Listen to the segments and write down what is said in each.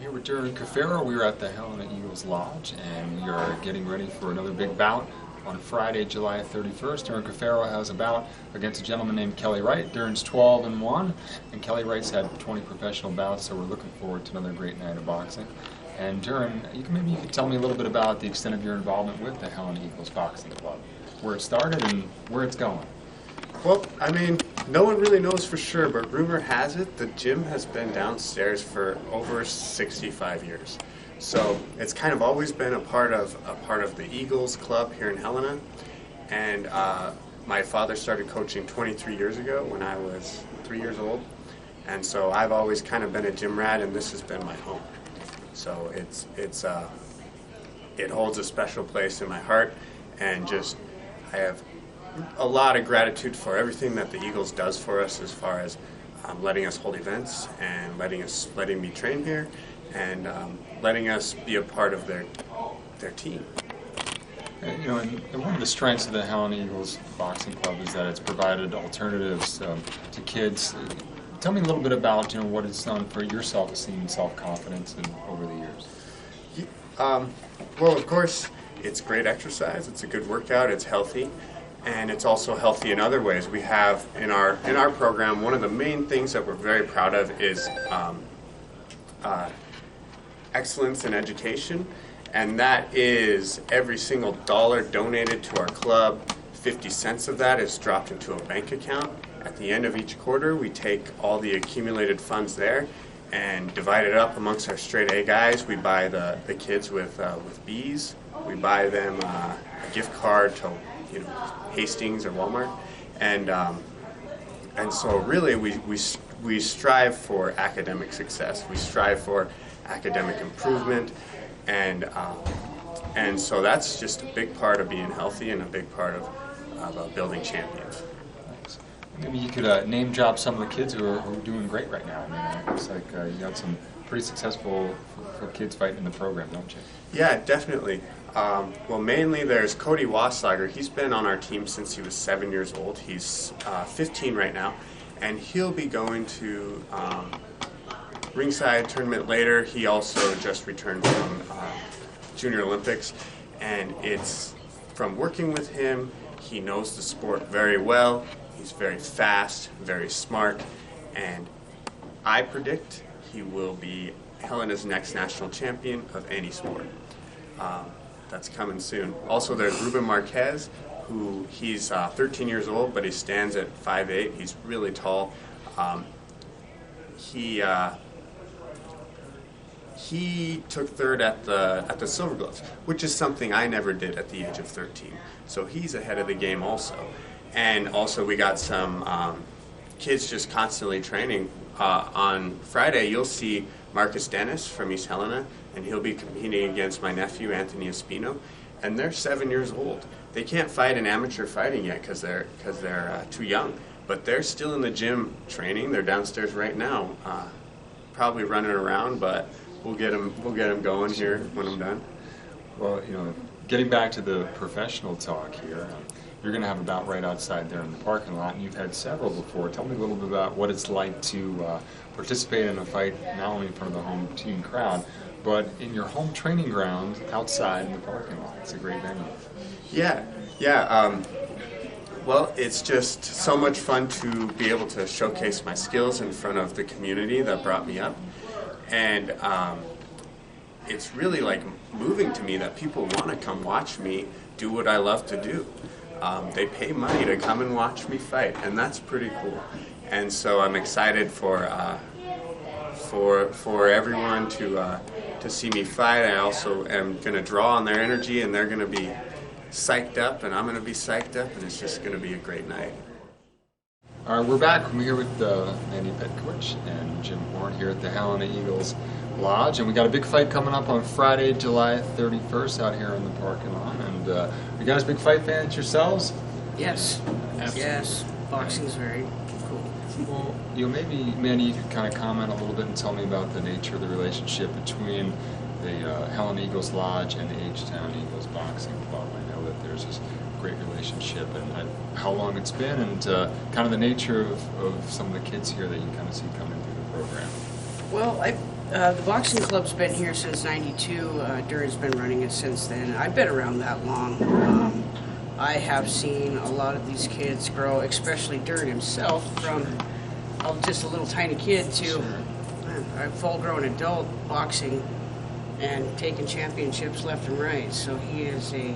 Here with Duran Caferro. We are at the Helena Eagles Lodge, and we are getting ready for another big bout on Friday, July 31st. Duran Caferro has a bout against a gentleman named Kelly Wright. Duran's 12-1, and Kelly Wright's had 20 professional bouts, so we're looking forward to another great night of boxing. And Duran, maybe you could tell me a little bit about the extent of your involvement with the Helena Eagles Boxing Club, where it started and where it's going. Well, I mean, no one really knows for sure, but rumor has it the gym has been downstairs for over 65 years. So it's kind of always been a part of the Eagles Club here in Helena. And my father started coaching 23 years ago when I was 3 years old. And so I've always kind of been a gym rat, and this has been my home. So it holds a special place in my heart, and I have a lot of gratitude for everything that the Eagles does for us as far as letting us hold events and letting me train here and letting us be a part of their team. And one of the strengths of the Helena Eagles Boxing Club is that it's provided alternatives to kids. Tell me a little bit about what it's done for your self-esteem and self-confidence over the years. Well, of course, it's great exercise. It's a good workout. It's healthy. And it's also healthy in other ways. We have in our program, one of the main things that we're very proud of is excellence in education, and that is every single dollar donated to our club, 50 cents of that is dropped into a bank account. At the end of each quarter, we take all the accumulated funds there and divide it up amongst our straight A guys. We buy the kids with B's. We buy them a gift card to Hastings or Walmart, and so really we strive for academic success. We strive for academic improvement, and so that's just a big part of being healthy and a big part of building champions. Thanks. Maybe you could name drop some of the kids who are doing great right now. I mean, it looks like you got some pretty successful kids fighting in the program, don't you? Yeah, definitely. Well, mainly there's Cody Wasslager. He's been on our team since he was 7 years old. He's 15 right now, and he'll be going to ringside tournament later. He also just returned from Junior Olympics, and it's from working with him. He knows the sport very well. He's very fast, very smart, and I predict he will be Helena's next national champion of any sport. That's coming soon. Also, there's Ruben Marquez, who he's 13 years old, but he stands at 5'8". He's really tall. He took third at the Silver Gloves, which is something I never did at the age of 13. So he's ahead of the game also. And also, we got some kids just constantly training. On Friday, you'll see Marcus Dennis from East Helena, and he'll be competing against my nephew, Anthony Espino, and they're 7 years old. They can't fight in amateur fighting yet because they're too young, but they're still in the gym training. They're downstairs right now, probably running around, but we'll get them going here when I'm done. Well, getting back to the professional talk here, you're going to have a bout right outside there in the parking lot, and you've had several before. Tell me a little bit about what it's like to participate in a fight, not only in front of the home team crowd, but in your home training ground outside in the parking lot. It's a great venue. Yeah. Well, it's just so much fun to be able to showcase my skills in front of the community that brought me up, and it's really like moving to me that people want to come watch me do what I love to do. They pay money to come and watch me fight, and that's pretty cool. And so I'm excited for everyone to see me fight. I also am going to draw on their energy, and they're going to be psyched up, and I'm going to be psyched up, and it's just going to be a great night. All right, we're back. We're here with Mandy Petkovich and Jim Horn here at the Helena Eagles Lodge, and we got a big fight coming up on Friday, July 31st out here in the parking lot. And you guys big fight fans yourselves? Yes. Absolutely. Yes. Boxing's very cool. Well, maybe, Mandy, you could kind of comment a little bit and tell me about the nature of the relationship between the Helena Eagles Lodge and the H-Town Eagles Boxing Club. I know that there's this great relationship, and how long it's been, and kind of the nature of some of the kids here that you kind of see coming through the program. Well, The boxing club's been here since '92. Duran's been running it since then. I've been around that long. I have seen a lot of these kids grow, especially Duran himself, from just a little tiny kid to a full-grown adult boxing and taking championships left and right. So he is an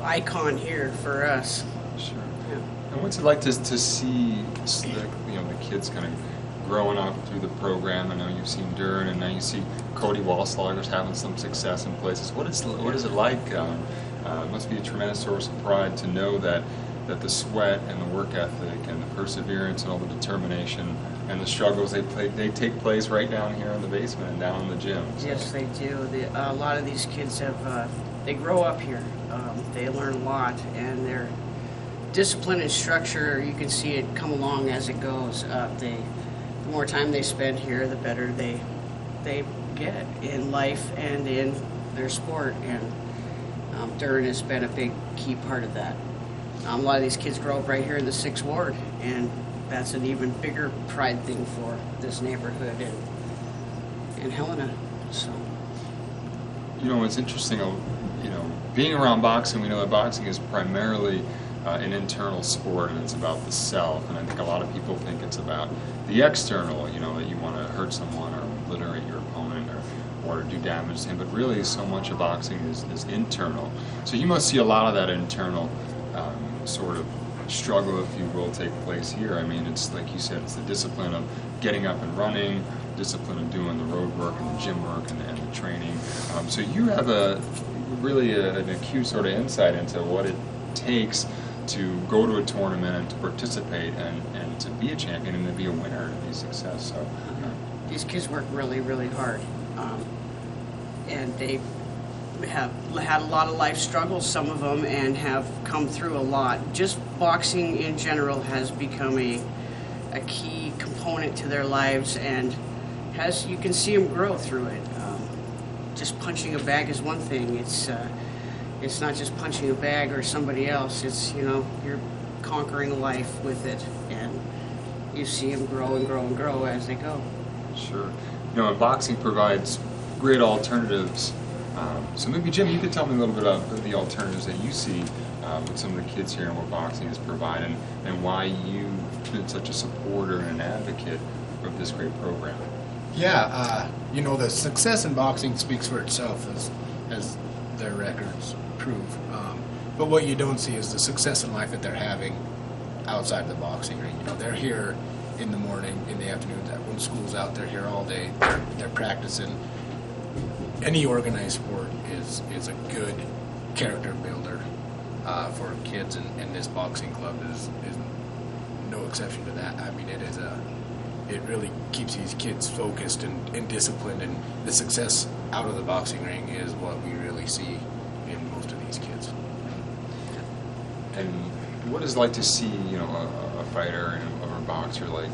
icon here for us. Sure. Yeah. And what's it like to see the kids kind of growing up through the program? I know you've seen Duran, and now you see Cody Wallslager's having some success in places. What is it like? It must be a tremendous source of pride to know that the sweat and the work ethic and the perseverance and all the determination and the struggles they take place right down here in the basement and down in the gyms. Yes, they do. A lot of these kids they grow up here. They learn a lot, and their discipline and structure, you can see it come along as it goes. The more time they spend here, the better they get in life and in their sport. And Duran has been a big key part of that. A lot of these kids grow up right here in the 6th Ward, and that's an even bigger pride thing for this neighborhood and Helena. So, it's interesting. Being around boxing, we know that boxing is primarily an internal sport, and it's about the self. And I think a lot of people think it's about the external. That you want to hurt someone or obliterate your opponent or do damage to him. But really, so much of boxing is internal. So you must see a lot of that internal sort of struggle, if you will, take place here. I mean, it's like you said, it's the discipline of getting up and running, discipline of doing the road work and the gym work and the training. So you have an acute sort of insight into what it takes to go to a tournament and to participate and to be a champion and to be a winner and to be a success. So these kids work really, really hard, and they have had a lot of life struggles, some of them, and have come through a lot. Just boxing in general has become a key component to their lives, and you can see them grow through it. Just punching a bag is one thing. It's not just punching a bag or somebody else. It's, you're conquering life with it, and you see them grow and grow and grow as they go. Sure. And boxing provides great alternatives. So maybe, Jim, you could tell me a little bit about the alternatives that you see with some of the kids here and what boxing is providing, and why you've been such a supporter and an advocate of this great program. Yeah, the success in boxing speaks for itself, as their records prove. But what you don't see is the success in life that they're having outside of the boxing ring. They're here in the morning, in the afternoon, when school's out, they're here all day. They're practicing. Any organized sport is a good character builder for kids, and this boxing club is no exception to that. I mean, it really keeps these kids focused and disciplined, and the success out of the boxing ring is what we really see in most of these kids. And what is it like to see, a fighter or a boxer like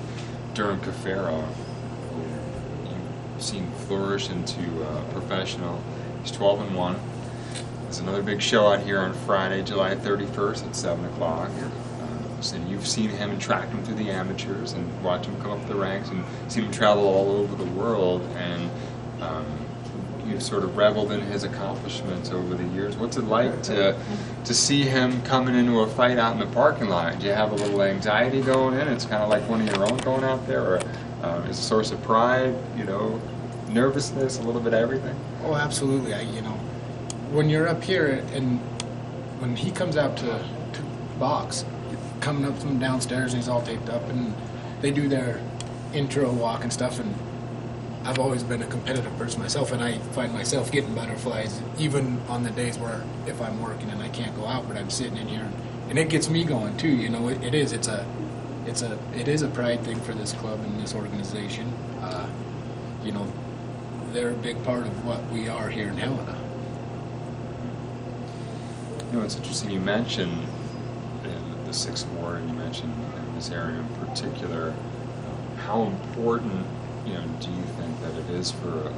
Duran Caferro, who you've seen flourish into professional? He's 12-1. There's another big show out here on Friday, July 31st at 7 o'clock. And you've seen him and tracked him through the amateurs and watched him come up the ranks and seen him travel all over the world, and you've sort of reveled in his accomplishments over the years. What's it like to see him coming into a fight out in the parking lot? Do you have a little anxiety going in? It's kind of like one of your own going out there, or is it a source of pride, nervousness, a little bit of everything? Oh, absolutely. When you're up here and when he comes out to box, coming up from downstairs and he's all taped up, and they do their intro walk and stuff, and I've always been a competitive person myself, and I find myself getting butterflies even on the days where if I'm working and I can't go out, but I'm sitting in here, and it gets me going too. It is a pride thing for this club and this organization. They're a big part of what we are here in Helena. It's interesting you mentioned the 6th Ward, and you mentioned in this area in particular. How important, do you think that it is for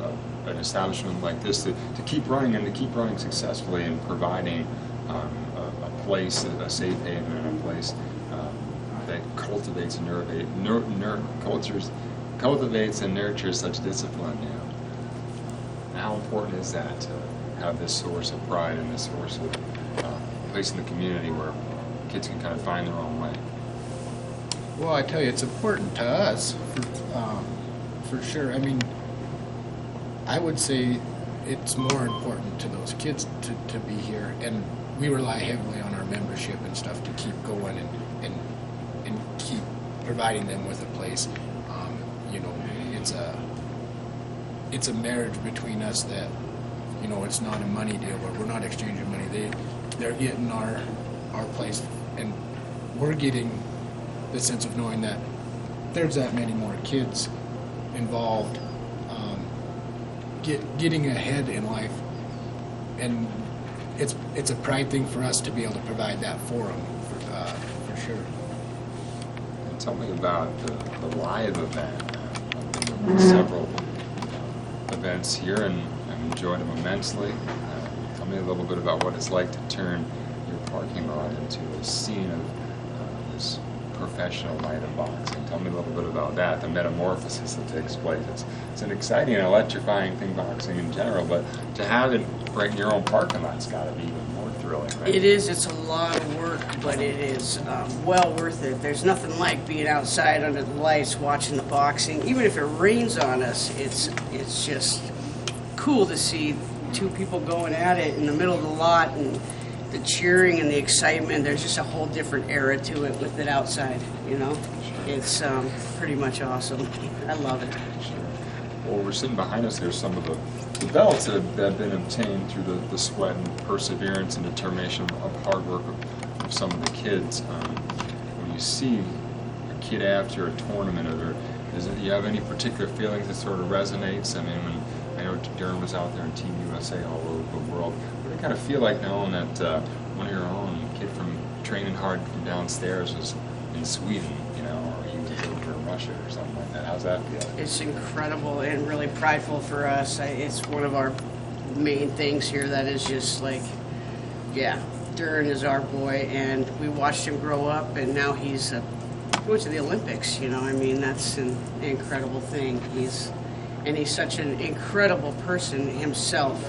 an establishment like this to keep running and to keep running successfully and providing a place, a safe haven, and a place that cultivates and cultures cultivates and nurtures such discipline, you know. And how important is that to have this source of pride and this source of place in the community where kids can kind of find their own way? Well, I tell you, it's important to us, for sure. I mean, I would say it's more important to those kids to be here, and we rely heavily on our membership and stuff to keep going and keep providing them with a place. You know, it's a marriage between us that, you know, it's not a money deal where we're not exchanging money. They're getting our place, and we're getting the sense of knowing that there's that many more kids involved, getting ahead in life, and it's a pride thing for us to be able to provide that forum for sure. And tell me about the live event. There were several events here, and I've enjoyed them immensely. Tell me a little bit about what it's like to turn your parking lot into a scene of this professional night of boxing. Tell me a little bit about that, the metamorphosis that takes place. It's an exciting and electrifying thing, boxing in general, but to have it right in your own parking lot's got to be even more thrilling, right? It is. It's a lot of work, but it is well worth it. There's nothing like being outside under the lights watching the boxing. Even if it rains on us, it's just cool to see two people going at it in the middle of the lot, and the cheering and the excitement. There's just a whole different era to it with it outside, you know? Sure. It's pretty much awesome. I love it. Sure. Well, we're sitting behind us here, some of the belts that have been obtained through the sweat and perseverance and determination of hard work of some of the kids. When you see a kid after a tournament, do you have any particular feelings that sort of resonates? I mean, when I know Duran was out there in Team USA all over the world, what do you kind of feel like knowing that one of your own, a kid from training hard from downstairs, was in Sweden, you know, or he was over in Russia or something like that? How's that feel? It's incredible and really prideful for us. It's one of our main things here that is just like, yeah, Duran is our boy, and we watched him grow up, and now he went to the Olympics, you know. I mean, that's an incredible thing. He's such an incredible person himself,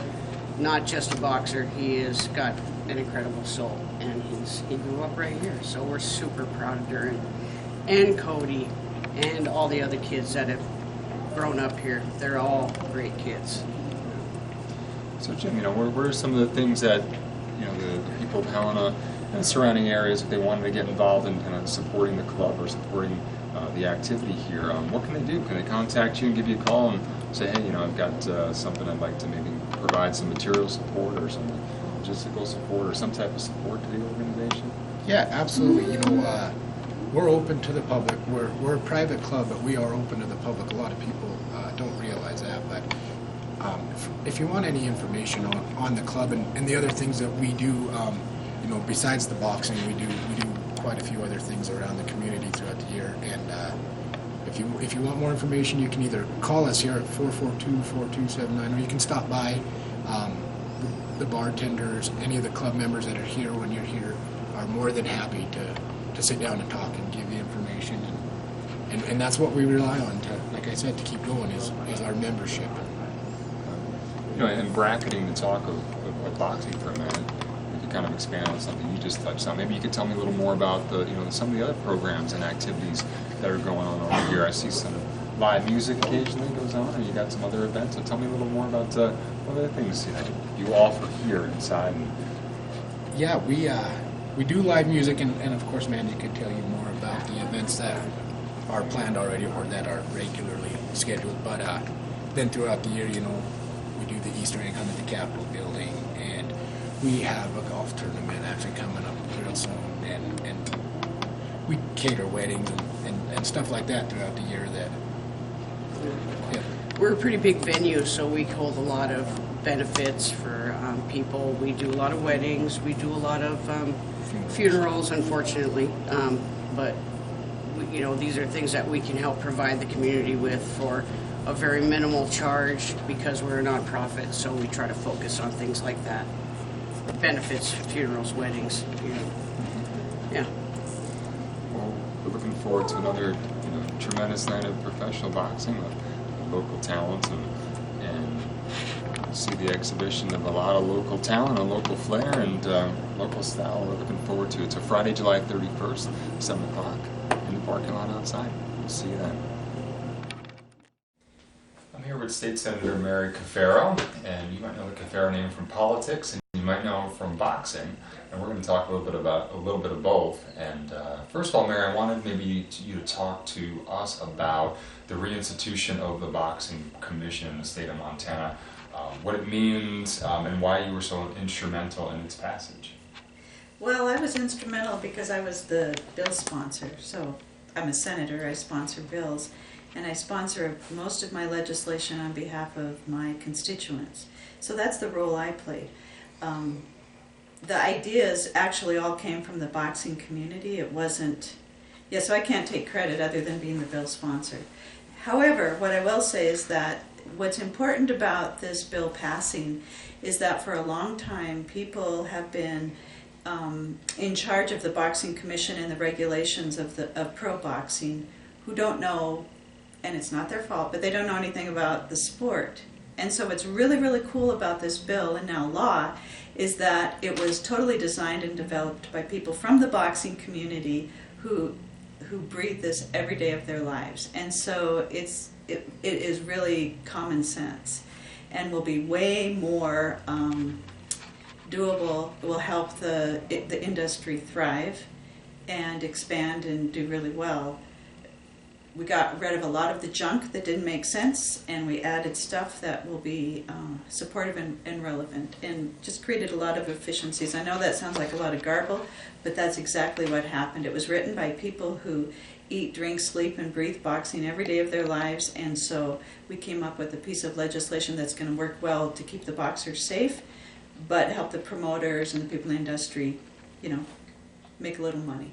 not just a boxer. He has got an incredible soul, and he grew up right here. So we're super proud of Duran and Cody and all the other kids that have grown up here. They're all great kids. So Jim, you know, what are some of the things that, you know, the people of Helena and the surrounding areas, if they wanted to get involved in kind of supporting the club or supporting the activity here, what can they do? Can they contact you and give you a call and say, hey, you know, I've got something I'd like to maybe provide some material support or some logistical support or some type of support to the organization? Yeah, absolutely. You know, we're open to the public. We're a private club, but we are open to the public. A lot of people don't realize that, but if you want any information on the club and the other things that we do, you know, besides the boxing, we do quite a few other things around the community throughout the year. And if you want more information, you can either call us here at 442-4279, or you can stop by. The bartenders, any of the club members that are here when you're here, are more than happy to sit down and talk and give you information. And that's what we rely on to, like I said, to keep going is our membership. You know, and bracketing the talk of boxing for a minute, we could kind of expand on something you just touched on. Maybe you could tell me a little more about some of the other programs and activities that are going on over here. I see some live music occasionally goes on, and you got some other events. So tell me a little more about what other things you offer here inside. Yeah, we do live music, and of course, Mandy could tell you more about the events that are planned already or that are regularly scheduled. But then throughout the year, you know, we do the Easter egg hunt at the Capitol building, and we have a golf tournament actually coming up real soon, and we cater weddings and stuff like that throughout the year. Yeah. We're a pretty big venue, so we hold a lot of benefits for people. We do a lot of weddings. We do a lot of funerals, unfortunately. But you know, these are things that we can help provide the community with for a very minimal charge, because we're a nonprofit. So we try to focus on things like that: benefits, funerals, weddings. You know. Yeah. Well, we're looking forward to another tremendous night of professional boxing with local talents and see the exhibition of a lot of local talent, a local flair, and local style. We're looking forward to it. So Friday, July 31st, 7 o'clock in the parking lot outside. We'll see you then. I'm here with State Senator Mary Caferro, and you might know the Caferro name from politics, and you might know her from boxing. And we're going to talk a little bit of both. And first of all, Mary, I wanted maybe you to talk to us about the reinstitution of the Boxing Commission in the state of Montana, what it means, and why you were so instrumental in its passage. Well, I was instrumental because I was the bill sponsor. So I'm a senator, I sponsor bills, and I sponsor most of my legislation on behalf of my constituents. So that's the role I played. The ideas actually all came from the boxing community. It wasn't, so I can't take credit other than being the bill sponsor. However, what I will say is that what's important about this bill passing is that for a long time people have been in charge of the Boxing Commission and the regulations of pro boxing who don't know, and it's not their fault, but they don't know anything about the sport. And so what's really, really cool about this bill and now law is that it was totally designed and developed by people from the boxing community who breathe this every day of their lives. And so it is really common sense and will be way more doable. It will help the industry thrive and expand and do really well. We got rid of a lot of the junk that didn't make sense, and we added stuff that will be supportive and relevant, and just created a lot of efficiencies. I know that sounds like a lot of garble, but that's exactly what happened. It was written by people who eat, drink, sleep, and breathe boxing every day of their lives, and so we came up with a piece of legislation that's going to work well to keep the boxers safe, but help the promoters and the people in the industry, make a little money.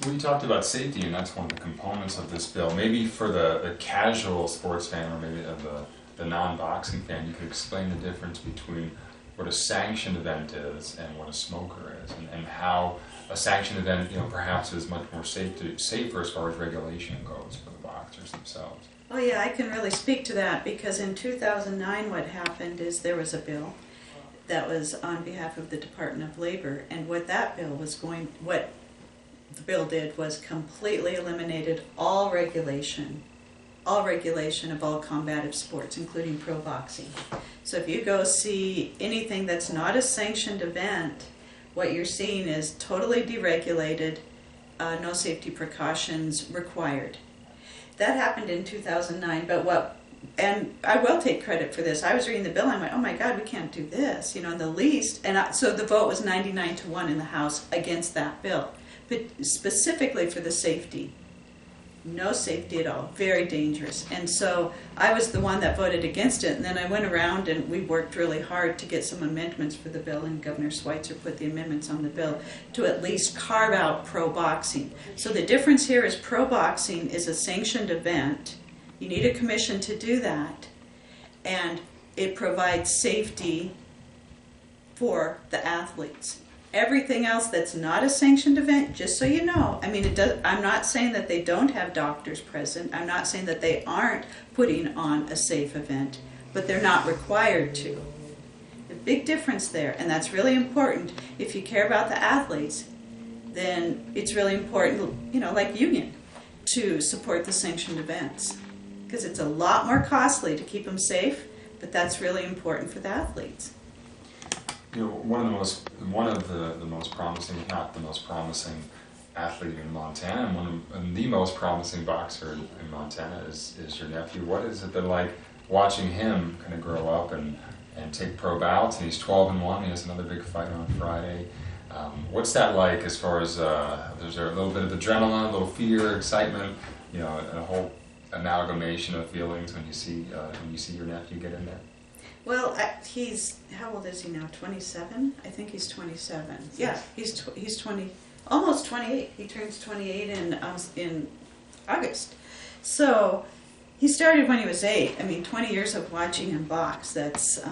Well, you talked about safety, and that's one of the components of this bill. Maybe for the casual sports fan, or maybe the non-boxing fan, you could explain the difference between what a sanctioned event is and what a smoker is, and how a sanctioned event, perhaps is much more safer as far as regulation goes for the boxers themselves. Oh yeah, I can really speak to that, because in 2009 what happened is there was a bill that was on behalf of the Department of Labor, and what the bill did was completely eliminated all regulation of all combative sports, including pro boxing. So if you go see anything that's not a sanctioned event, what you're seeing is totally deregulated, no safety precautions required. That happened in 2009, and I will take credit for this. I was reading the bill and I went, oh my God, we can't do this, the least. So the vote was 99-1 in the House against that bill. But specifically for the safety, no safety at all, very dangerous. And so I was the one that voted against it, and then I went around and we worked really hard to get some amendments for the bill, and Governor Schweitzer put the amendments on the bill to at least carve out pro boxing. So the difference here is pro boxing is a sanctioned event. You need a commission to do that, and it provides safety for the athletes. Everything else that's not a sanctioned event, just so you know, I'm not saying that they don't have doctors present. I'm not saying that they aren't putting on a safe event, but they're not required to. A big difference there, and that's really important. If you care about the athletes, then it's really important, like union, to support the sanctioned events, because it's a lot more costly to keep them safe, but that's really important for the athletes. One of the most promising, if not the most promising athlete in Montana, and the most promising boxer in Montana is your nephew. What is it been like watching him kind of grow up and take pro bouts? And he's 12-1. He has another big fight on Friday. What's that like as far as there's a little bit of adrenaline, a little fear, excitement, a whole amalgamation of feelings when you see your nephew get in there? Well, how old is he now? 27? I think he's 27. Yeah, he's 20, almost 28. He turns 28 in August. So he started when he was 8. 20 years of watching him box. That's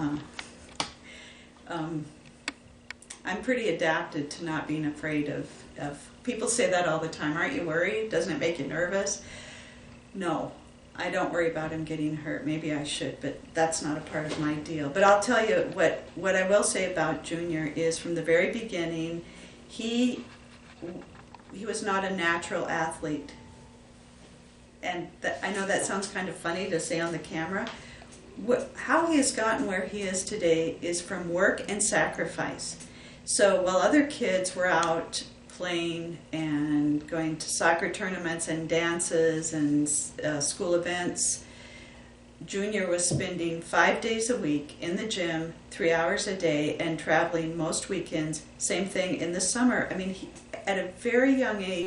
I'm pretty adapted to not being afraid of. People say that all the time. Aren't you worried? Doesn't it make you nervous? No, I don't worry about him getting hurt. Maybe I should, but that's not a part of my deal. But I'll tell you what I will say about Junior is from the very beginning, he was not a natural athlete. And I know that sounds kind of funny to say on the camera. How he has gotten where he is today is from work and sacrifice. So while other kids were out playing and going to soccer tournaments and dances and school events, Junior was spending 5 days a week in the gym, 3 hours a day, and traveling most weekends. Same thing in the summer. I mean, at a very young age,